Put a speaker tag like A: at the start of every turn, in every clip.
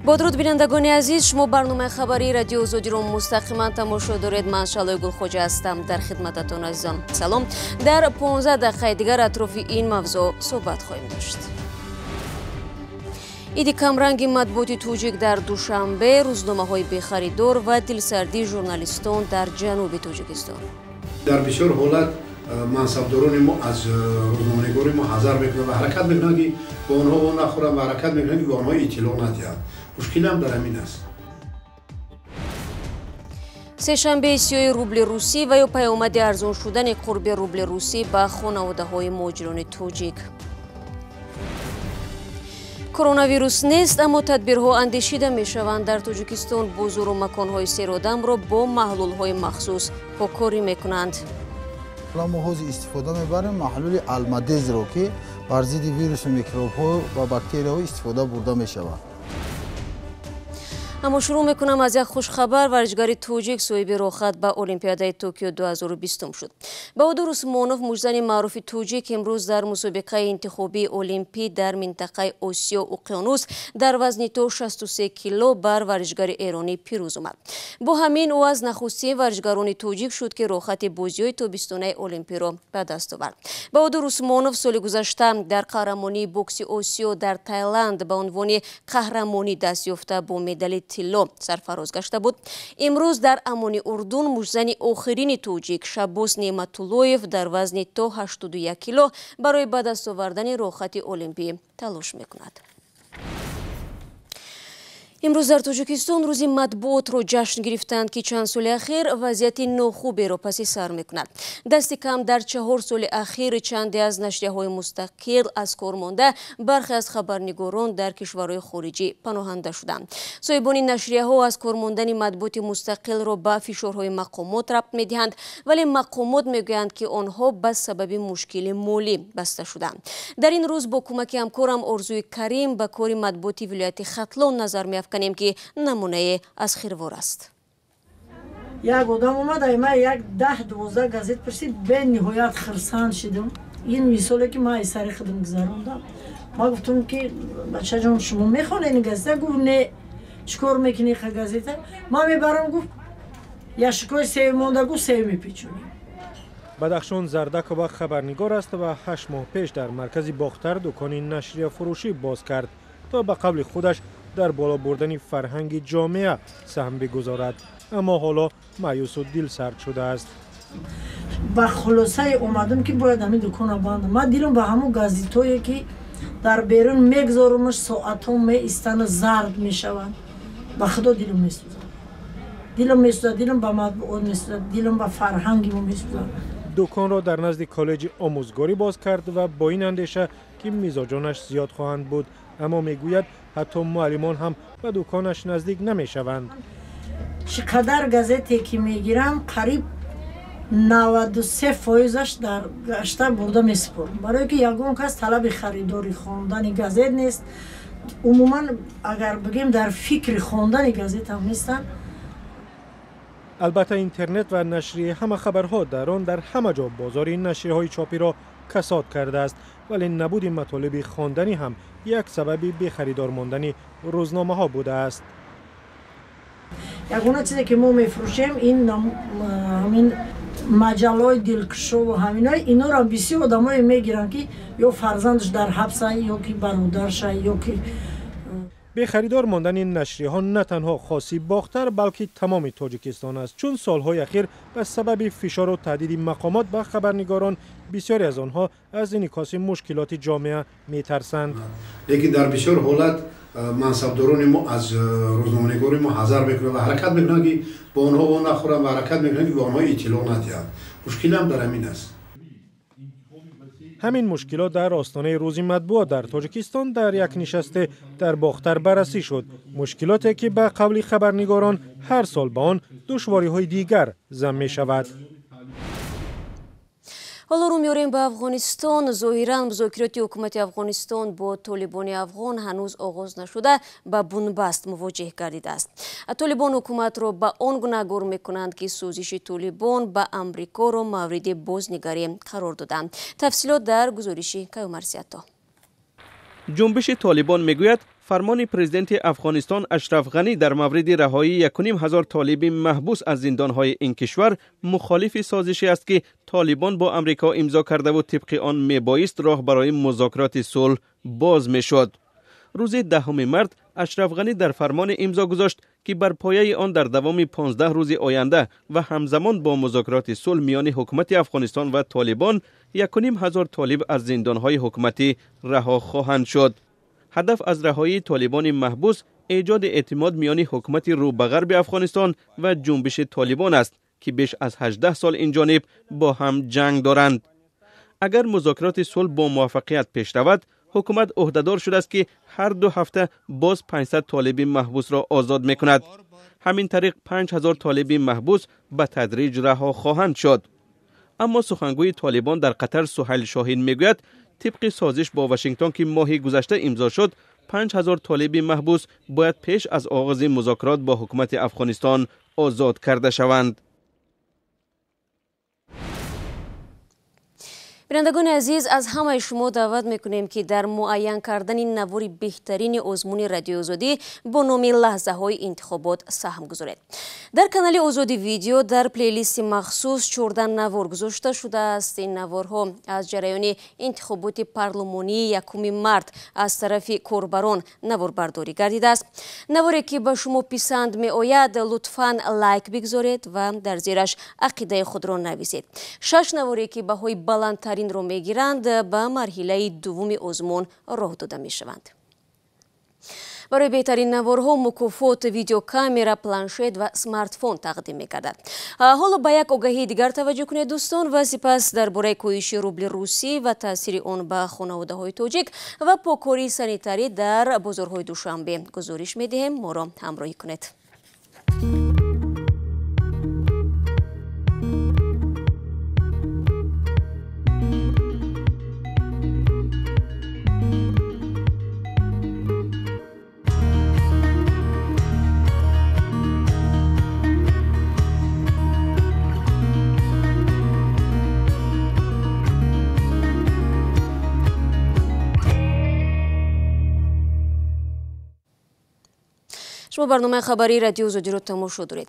A: با درود بینندگان عزیز، شما برنامه خبری رادیو آزادی رو مستقیما تماشا دارید. من شعله گلخوجه هستم در خدمتتون عزیزان. سلام. در 15 دقیقه دیگر اطراف این موضوع صحبت خواهیم داشت. ایدی کمرنگ مطبوعات توجیک در دوشنبه، روزنامه‌های بخریدار و دلسردی ژورنالیستان در جنوب تاجیکستان.
B: در بسیار حالت منصبداران ما از روزنامه‌نگاری ما حذر میکنند و حرکت میکنند که با آنها نخورند و حرکت میکنند که با آنها اطلاع ندهند. مشکل هم در همین است.
A: سه‌شنبه 30 روبل روسی و یا پیامد ارزان شدن قرب روبل روسی به خانواده‌های مهاجران توجیک. کرونا ویروس نیست، اما تدبیرها اندیشیده میشوند. در تاجیکستان بازار و مکان‌های سیرادم را با محلول‌های مخصوص поккории میکنند.
C: محض استفاده میبریم محلول المدز رو که بر ضد ویروس و میکروب‌ها و باکتری‌ها استفاده برده میشود.
A: اما شروع میکنم از یک خوش خبر. ورزشکار توجیک صاحب روħħat به المپیادای توکیو 2020 شد. بهادور اسمونوف مجزن معروف توجیک امروز در مسابقه انتخابی المپی در منطقه آسیا اقیانوس در وزن تو 63 کیلو بر ورزشکار ایرانی پیروز آمد. با همین او از نخستین ورزشکاران توجیک شد که روخت بازی‌های تابستانه المپی را به دست آورد. بهادور اسمونوف سال گذشته در قهرمانی بوکس آسیا در تایلند به عنوان قهرمانی دست یافته با مدال طلا سرفراز گشته بود. امروز در امان اردن مجزن آخرین توجیک شببوس неъматуллоев در وزن تا 81 کیلو برای به دست آوردن روخت المپی تلاش میکند. امروز در تاجیکستان روزی матбуот رو جشن گرفتند که چند سال اخیر وضعیت ناخوبی را پس سر میکند. دست کم در 4 سال اخیر چندی از نشریه‌های مستقل از کار مانده، برخی از خبرنگاران در کشورهای خارجی پناهنده شدند. صاحبان نشریه‌ها از کار ماندن مطبوعات مستقل را به فشارهای مقامات ربط میدهند، ولی مقامات میگویند که آنها به سبب مشکل مالی بسته شدند. در این روز با کمک همکارم آرزوی کریم به کار مطبوعات ولایت ختلان نظر می‌افکنیم که نمونه از خیروار است.
D: یک آدم اومد ما یک 10-12 گازت پرسید به نهایت خرسان شدم. این مثالی که ما سر خودم گذروندم. ما گفتم که بچه جان شما میخوانید این گازت؟ گفت نه. چیکار میکنی خ گازت؟ ما میبرم گفت یا شکای سه مونده گفت سه میپیچونیم.
E: بدخشان زردکوبک خبرنگار است و 8 ماه پیش در مرکز باختر دکان نشریه فروشی باز کرد تا به قبل خودش در بالا بردن فرهنگ جامعه سهم بگذارد، اما حالا مایوس و دل سرد شده است.
D: با خلاصه اومدم که باید همین دکان بندم. من دیدم با همون گازیتایی که در بیرون میگذارمش ساعت‌ها میایستن زرد میشوند. با خدا دیلم میسوزه. دیلم با مطبوعات میسوزه. دیلم با فرهنگی میسوزه.
E: دکان را در نزد کالج آموزگاری باز کرد و با این اندیشه که میزاجانش زیاد خواهند بود، اما میگوید حتی معلمان هم به دکانش نزدیک نمیشوند.
D: چقدر گازتی که میگیرم قریب 93% در گشته برده میسپرم، برای که یگان کس طلب خریداری خواندن گازت نیست. عموما اگر بگیم در فکر خواندن گازت هم نیستن.
E: البته اینترنت و نشریه همه خبرها در آن در همه جا بازار این نشریه‌های چاپی را کساد کرده است، ولی نبود مطالب خواندنی هم یک سببی به خریدار ماندن روزنامه ها بوده است.
D: یگانه چیزی که ما میفروشیم این همین مجلای دلکشو و همینای اینا را بسیار آدمای میگیرن که یا فرزندش در حبس یا که برادرش یا که
E: به خریدار ماندن این نشریه ها نه تنها خاصی باختر بلکه تمام تاجیکستان است، چون سالهای اخیر به سبب فشار و تهدید مقامات به خبرنگاران بسیاری از آنها از انعکاس مشکلات جامعه میترسند.
B: لیکن در بسیار حالت منصبداران ما از روزنامه‌نگاری ما حذر میکنند و حرکت میکنند که با آنها نخورند و حرکت میکنند که با آنها اطلاع ندهند. مشکل هم در همین است.
E: همین مشکلات در آستانه روزی مطبوعات در تاجیکستان در یک نشست در باختر بررسی شد. مشکلاتی که به قول خبرنگاران هر سال به آن دشواری‌های دیگر ضم می‌شود.
A: حالا رو میاریم به افغانستان. ظاهراً مذاکرات حکومت افغانستان با طالبان افغان هنوز آغاز نشده با بنبست مواجه گردیده است. طالبان حکومت را به آن گونه گور میکنند که سازش طالبان به امریکا را مورد بازنگری قرار دادند. تفصیلات در گزارش کیومرسیتا.
F: جنبش طالبان میگوید فرمان پرزیدنت افغانستان اشرف غنی در مورد رهایی 1,500 طالب محبوس از زندانهای این کشور مخالف سازشی است که طالبان با امریکا امضا کرده و طبق آن میبایست راه برای مذاکرات صلح باز میشد. روز 10 مارس اشرف غنی در فرمان امضا گذاشت که بر پایه آن در دوام 15 روز آینده و همزمان با مذاکرات صلح میان حکومت افغانستان و طالبان 1,500 طالب از زندانهای حکومتی رها خواهند شد. هدف از رهایی طالبان محبوس ایجاد اعتماد میان حکومت رو به غرب افغانستان و جنبش طالبان است که بیش از 18 سال این جانب با هم جنگ دارند. اگر مذاکرات صلح با موفقیت پیش رود، حکومت عهدهدار شده است که هر 2 هفته باز 500 طالب محبوس را آزاد میکند. همین طریق 5,000 طالب محبوس به تدریج رها خواهند شد. اما سخنگوی طالبان در قطر سهیل شاهین میگوید طبق سازش با واشنگتن که ماه گذشته امضا شد، 5,000 طالب محبوس باید پیش از آغاز مذاکرات با حکومت افغانستان آزاد کرده شوند.
A: بینندگان عزیز، از همه شما دعوت میکنیم که در معین کردن نوار بهترین آزمون رادیو آزادی با نام لحظه های انتخابات سهم گذارید. در کانال آزادی ویدیو در پلیلیست مخصوص 14 نوار گذاشته شده است. این نوارها از جریان انتخابات پارلمانی 1 مارس از طرف کاربران نوار برداری گردیده است. نواری که به شما پسند می آید لطفاً لایک بگذارید و در زیرش عقیده خود را نویسید. 6 نواری که بهای بلندترین رو میگیرند به مرحله دوم آزمون راه داده می شوند. برای بهترین نوارها مکافات ویدیو کامera، پلانشت و سمارت فون تقدیم می‌گردد. حالا به یک آگاهی دیگر توجه کنید دوستان و سپس درباره کاهش روبل روسی و تاثیر آن به خانواده‌های تاجیک و پوکوری سانیتاری در بازارهای دوشنبه گزارش می‌دهیم. ما را همراهی کنید. شما برنامه خبری رادیو آزادی را تماشا دارید.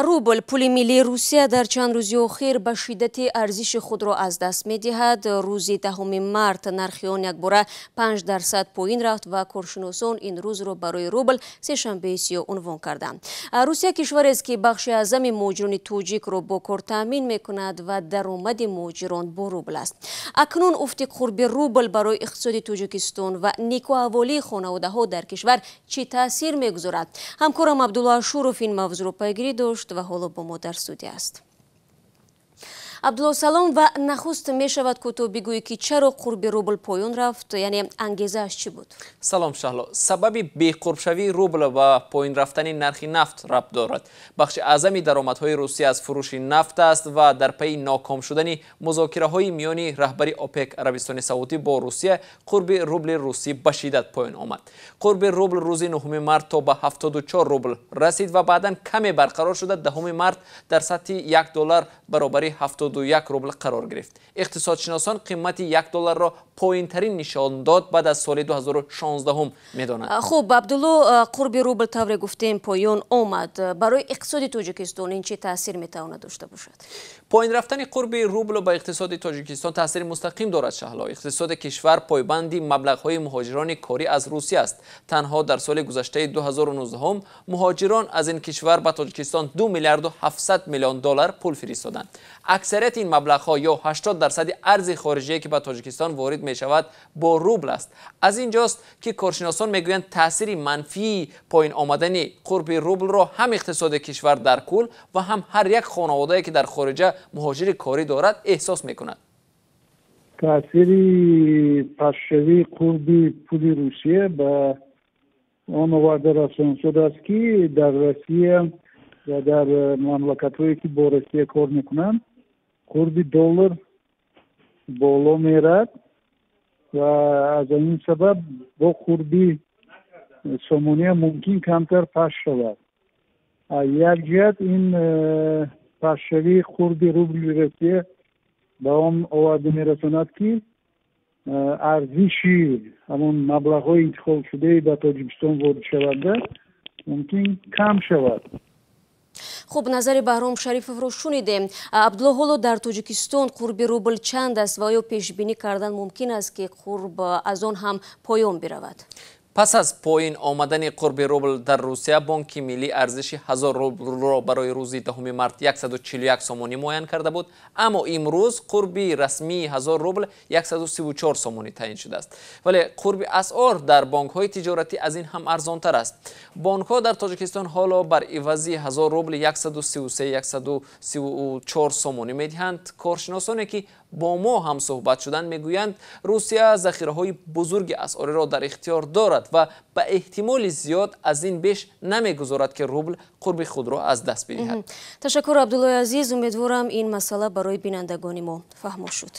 A: روبل پول ملی روسیه در چند روز اخیر به شدت ارزش خود را از دست می دهد. روز 10 مارس نرخ آن یک باره 5% پایین رفت و کارشناسان این روز را برای روبل سه‌شنبه سیاه عنوان کردند. روسیه کشوری است که بخش اعظم مهاجران تاجیک را با کار تامین می کند و درآمد مهاجران با روبل است. اکنون افت قرب روبل برای اقتصاد تاجیکستان و نیک و احوالی خانواده‌ها در کشور چه تاثیر می‌گذارد؟ همکارم عبدالله شوروف این موضوع را پیگیری داشت و حالا با ما در استودیو است. عبدالله سلام و نخست می شود که تو بگویی که چرا قرب روبل پایین رفت، یعنی انگیزه اش چی بود؟
G: سلام شهلا. سبب بقوربشوی روبل و پایین رفتن نرخ نفت ربط دارد. بخش اعظمی درآمدهای روسیه از فروش نفت است و در پی ناکام شدن مذاکره‌های میان رهبری اوپک عربستان سعودی با روسیه قرب روبل روسی به شدت پایین آمد. قرب روبل روز 9 مارس تا به 74 روبل رسید و بعداً کمی برقرار شده 10 مارس در سطح $1 برابر 71 روبل قرار گرفت. اقتصادشناسان قیمت $1 را پایین ترین نشان داد بعد از سال 2016 میدانند.
A: خب عبدالله، قرب روبل طور گفتیم پایین آمد. برای اقتصاد تاجیکستان این چه تاثیر میتواند داشته باشد؟
G: پایین رفتن قرب روبل به اقتصاد تاجیکستان تاثیر مستقیم دارد شهلا. اقتصاد کشور پایبند مبلغ‌های مهاجران کاری از روسیه است. تنها در سال گذشته 2019 مهاجران از این کشور به تاجیکستان 2 میلیارد و 700 میلیون دلار پول فرستادند. اکثریت این مبلغ‌ها یا 80% ارز خارجی که به تاجیکستان وارد می شود با روبل است. از اینجاست که کارشناسان میگویند تاثیر منفی پایین آمدن قرب روبل را هم اقتصاد کشور در کل و هم هر یک خانواده‌ای که در خارج مهاجر کاری دارد احساس میکند.
H: تاثیر پاشوی قرب پول روسیه به آن آورده رسان شده است که در روسیه و در مملکت‌هایی که با روسیه کار میکنند قرب دلار بالا میرد و از این سبب با قرب سومونی ممکن کمتر پاش شود. یک جهت این پاشوی قرب روبل روسیه به آن آورده میرساند که ارزشی همون مبلغ‌های انتخاب شده به تاجیکستان وارد شونده ممکن کم شود.
A: خب نظر بهرام شریفов ро шунидем. Абдулло ҳоло дар Тоҷикистон қурби рубл чанд аст ва оё пешбинӣ кардан мумкин аст ки қурб аз он ҳам поён биравад?
G: پس از پایین آمدن قرب روبل در روسیه، بانک ملی ارزش 1000 روبل را برای روز 10 مارس 141 سومانی معین کرده بود، اما امروز قرب رسمی 1000 روبل 134 سومانی تعیین شده است. ولی قرب اسعار در بانک های تجارتی از این هم ارزان تر است. بانک ها در تاجیکستان حالا بر عوضی 1000 روبل 134 سومانی میدهند. کارشناسانی که با ما هم صحبت شدند میگویند روسیه ذخیره‌های بزرگ اسعاری را در اختیار دارد و به احتمال زیاد از این بیش نمیگذارد که روبل قرب خود را از دست بدهد.
A: تشکر عبدالله عزیز. امیدوارم این مسئله برای بینندگان ما فهم شد.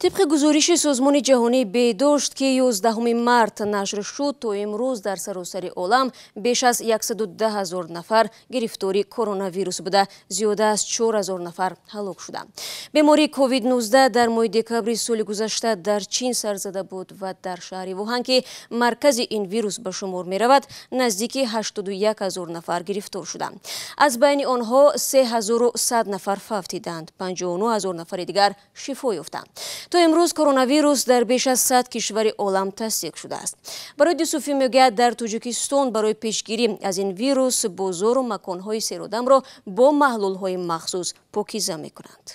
A: طبق گزارش سازمان جهانی بهداشت که 11 مارس نشر شد، تا امروز در سراسر عالم بیش از 110,000 نفر گرفتاری کرونا ویروس بوده، زیاده از 4,000 نفر هلاک شدند. بیماری کووید 19 در ماه دکامبر سال گذشته در چین سر زده بود و در شهر ووهان که مرکز این ویروس به شمار می رود نزدیک 81,000 نفر گرفتار شدند. از بین آنها 3,100 نفر فوتیدند، 59,000 نفر دیگر شفا یافتند. تا امروز کرونا ویروس در بیش از 100 کشور عالم تصدیق شده است. برای دیسوفی میگوید در تاجیکستان برای پیشگیری از این ویروس بازار و مکانهای سیرودم را با محلولهای مخصوص پاکیزه میکنند.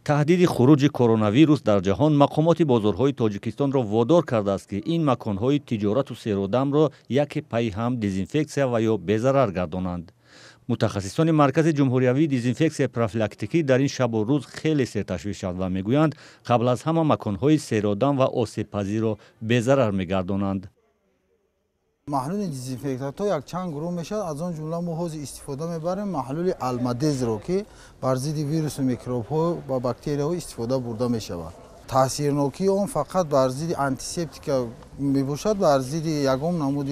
I: تهدید خروج کرونا ویروس در جهان مقامات بازارهای تاجیکستان را وادار کرده است که این مکانهای تجارت و سیرودم را یک پای هم دزینفکسیا و یا بی‌ضرر گردانند. متخصصان مرکز جمهوریوی دزینفکسیا پروفیلاکتیکی در این شب و روز خیلی سرتشویش‌اند و میگویند قبل از همه مکانهای سیرودم و آسیب‌پذیر را بی‌ضرر میگردانند.
C: محلول دزینفکتات‌ها یک چند گروه میشد، از آن جمله ما حوز استفاده میبریم محلول المدز رو که بر ضد ویروس و میکروب‌ها و باکتریاها استفاده برده میشود. تاثیرناکی آن فقط بر ضد آنتیسپتیک میباشد، بر ضد یگام نمود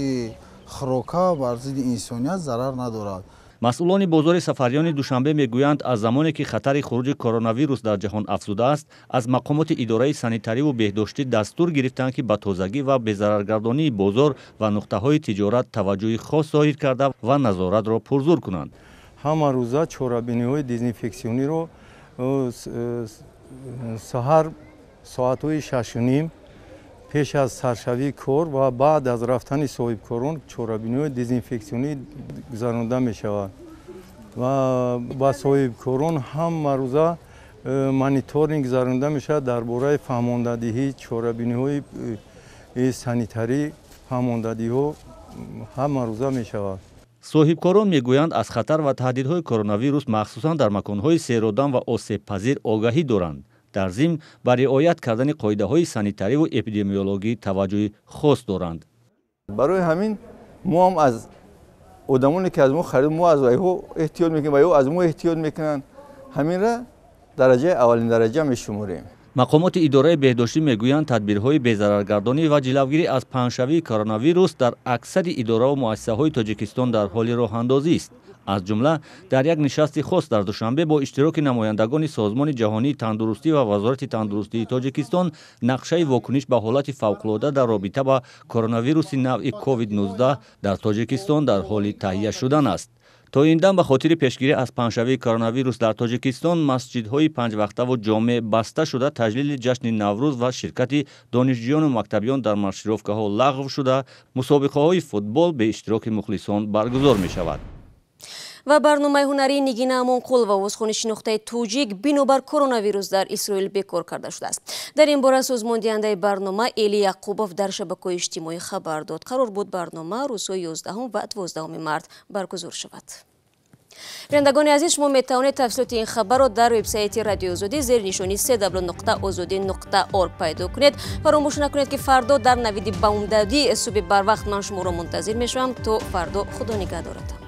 C: خروکا بر ضد انسانیت ضرر ندارد.
I: مسئولان بازار سفریان دوشنبه میگویند از زمانی که خطر خروج کرونا ویروس در جهان افزوده است، از مقامات اداره سانیتاری و بهداشتی دستور گرفتند که به تازگی و بی‌ضررگردانی بازار و نقطه‌های تجارت توجه خاص ظاهر کرده و نظارت را پرزور کنند.
J: همه روزه چهاربینی‌های دزینفکسیونی را سحر ساعت‌های 6:30 پیش از سرشوی کار و بعد از رفتن صاحبکاران چهاربینی‌های دزینفکسیونی گذرانده می شود و با صاحبکاران هم روزه مانیتورینگ گذرانده می شود درباره فهماندهی چهاربینی‌های سانیتاری فهماندهی‌ها هم روزه می شود.
I: صاحبکاران میگویند از خطر و تهدیدهای کرونا ویروس مخصوصا در مکان‌های سیرودم و آسیب‌پذیر آگاهی دارند. در ضمن بر رعایت کردن قاعده‌های سانیتاری و اپیدمیولوژی توجه خاص دارند.
K: برای همین ما هم از آدمانی که از ما خرید ما از ویها احتیاط میکنیم و ایها از ما احتیاط میکنن، همین را درجه اولین درجه میشمریم.
I: مقامات اداره بهداشتی میگویند تدبیرهای بی‌ضررگردانی و جلوگیری از پنه‌شوی کرونا ویروس در اکثر اداره و مؤسسه‌های تاجیکستان در حال راه‌اندازی است. از جمله در یک نشست خاص در دوشنبه با اشتراک نمایندگان سازمان جهانی تندرستی و وزارت تندرستی تاجیکستان نقشه واکنش به حالت فوق‌العاده در رابطه با کرونا ویروس نوع کووید 19 در تاجیکستان در حال تهیه شدن است. تا این دم به خاطر پیشگیری از پنه‌شوی کرونا ویروس در تاجیکستان مسجدهای 5 وقته و جامع بسته شده، تجلیل جشن نوروز و شرکت دانشجویان و مکتبیان در مارشروفکه‌ها لغو شده، مسابقه‌های فوتبال به اشتراک مخلصان برگزار می شود.
A: و برنامه هنری نگین امانقول و وزخانش نقطه توجیک بینابر کرونا ویروس در اسرائیل بکار کرده شده است. در این باره سازمان دهنده برنامه ایلی یعقوبوف در شبکه‌های اجتماعی خبر داد. قرار بود برنامه روزهای 11 و 12 مارس برگزار شود. بینندگان عزیز، شما میتوانید تفصیلات این خبر را در وبسایت رادیو آزادی زیر نشانی www.azadi.org پیدا کنید. فراموش نکنید که فردا در نوید بامدادی صبح بر وقت من شما را منتظر میشوم. تا فردا، خدا نگهدارتان.